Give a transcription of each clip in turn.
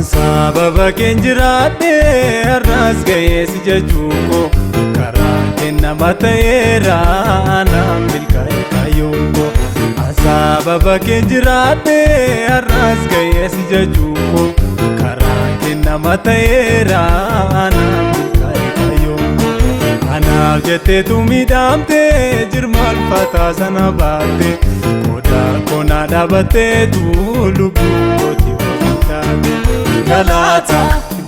Sababa kenjiraadhe har'as ga'ee si jechuuko karaa kenna mateera anaan milkaa'e kaayyoonko. Sababa kenjiraadhe har'as ga'ee si jechuuko karaa kenna mateera anaan milkaa'e kaayyoonko. Anaaf jetteetu miidhamtee jirma ulfaataa sana baatte qodaa koonaa dhaabatteetu lubbuu kooti waamtaate. Galata,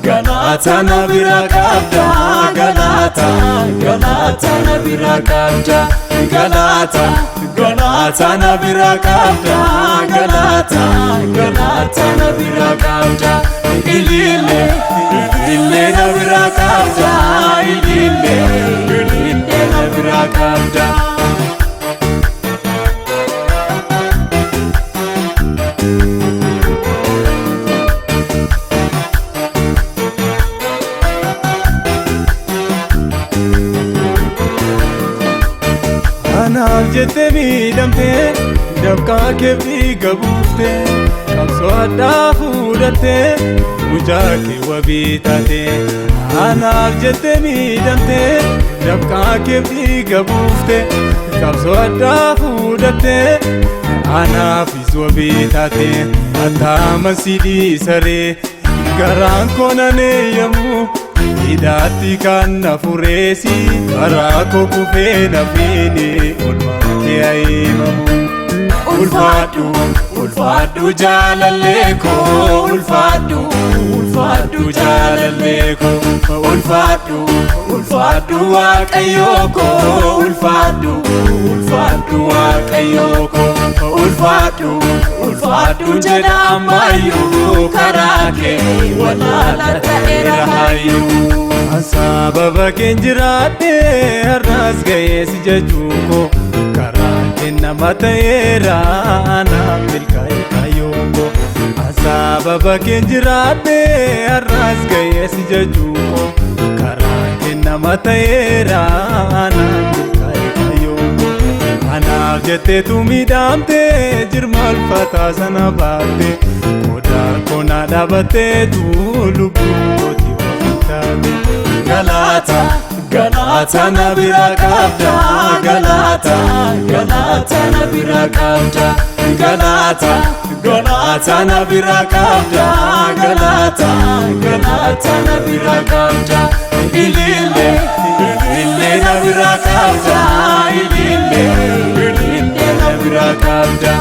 galata na bira qabda. Galata, galata na bira qabda. Galata, galata na bira qabda. Galata, galata na bira qabda. Ilile, ilile na bira qabda. Ilile, ilile na bira qabda. Anaaf jettee miidhamtee dafqaa keefi gabuuftee qabsoo addaa fuudhattee mucaa kee wabii taatee. Anaaf jettee miidhamtee dafqaa keefi gabuuftee qabsoo addaa fuudhattee anaafis wabii taatee. Ataama si dhiisaree garaan koonaan eeyyamu hidhaatti kan na fureesi karaa koo kufee na fiine olmaatee ayimamu. Ulfaadhu, ulfaadhu jaalallee koo. Ulfaadhu, ulfaadhu jaalallee koo. Ulfaadhu, ulfaadhu waaqayyoo koo. Ulfaadhu, ulfaadhu waaqayyoo koo. Ulfaadhu, ulfaadhu jedha ammayyuu karaa kee walaala ta'eera hayyuu. Sababa kenjiraadhe har'as ga'ee si jechuuko karaa kenna mateera anaan milkaa'e kaayyoonko. Sababa kenjiraadhe har'as ga'ee si jechuuko karaa kenna mateera anaan milkaa'e kaayyoonko. Anaaf jetteetu miidhamtee jirma ulfaataa sana baatte qodaa koonaa dhaabatteetu lubbuu kooti waamtaate. Galata, galata na bira qabda. Galata, galata na bira qabda. Galata, galata na bira qabda. Galata, galata na bira qabda. Ilile, ilile na bira qabda. Ilile, ilile na bira qabda.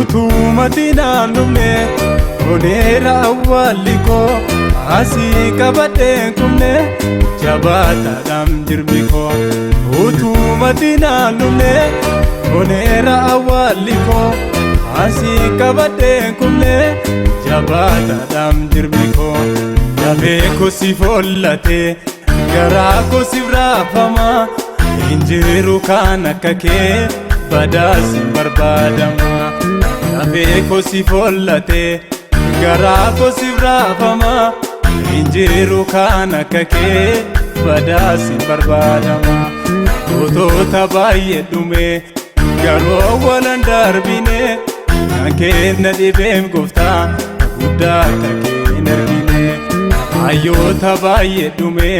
Utumati naannumne oneera awwaalli koo asii qabadheen kumne jabaataadhaan jirmi koo. Utumati naannumne oneera awwaalli koo asii qabadheen kumne jabaataadhaan jirmi koo. Dafee koo siif hollatee garaa koo siif raafama injiru kan akka kee badaasin barbaadama. Dafee koo siif hollatee garaa koo siif raafama injiru kan akka kee badaasin barbaadama. Gootota baay'ee dhume garuu walan darbine kan kenna dhibeem gooftaa guddaa akka kee hin argine. Hayyoota baay'ee dhume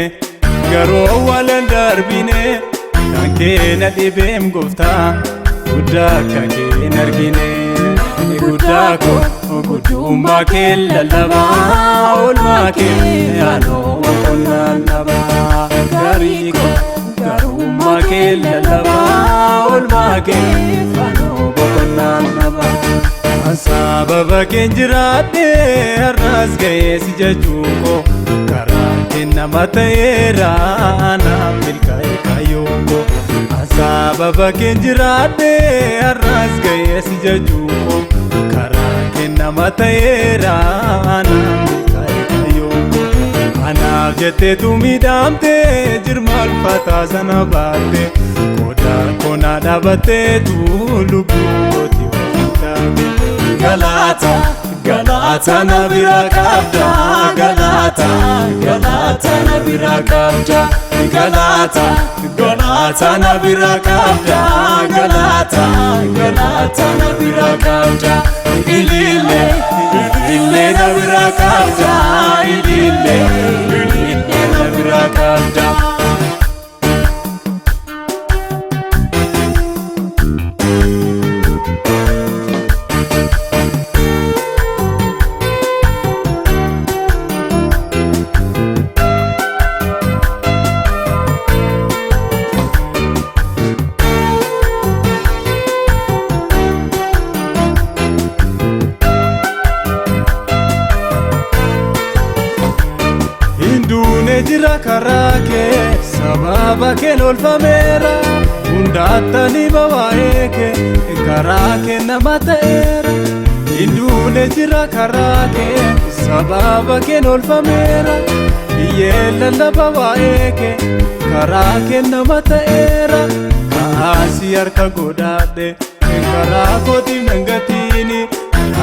garuu walan darbine kan kenna dhibeem gooftaa guddaa akka kee hin argine. Guddaa koo guddummaa kee lallabaa oolmaa kee anoo qonnaan dhabaa. Gaarii koo gaarummaa kee lallabaa oolmaa kee anoo qonnaan dhabaa. Sababa kenjiraadhe har'as ga'ee si jechuuko karaa kenna mateera anaan milkaa'e kaayyoonko. Sababa kenjiraadhe har'as ga'ee si jechuuko karaa kenna mateera anaan milkaa'e kaayyoonko. Anaaf jetteetu miidhamtee jirma ulfaataa sana baatte qodaa koonaa dhaabatteetu lubbuu kooti galata galata na bira qabda galata galata na bira qabda galata galata na bira qabda galata galata na bira qabda ilile ilile na bira qabda ilile ilile na bira qabda jira karake sababa ke lolfamera undatani bawaeke karake namatera indune jira karake sababa ke lolfamera yella bawaeke karake namatera kaasi arka godade karakoti nangatini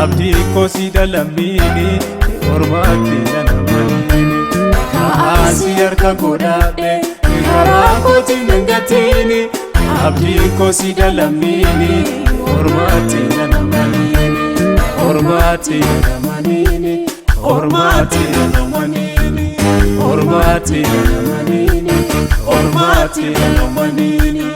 abdi ko sidalamini ormati nanamani Asi arka godade karakoti nangatini abdi ko sidalamini ormati nanamanini ormati nanamanini ormati nanamanini ormati nanamanini ormati nanamanini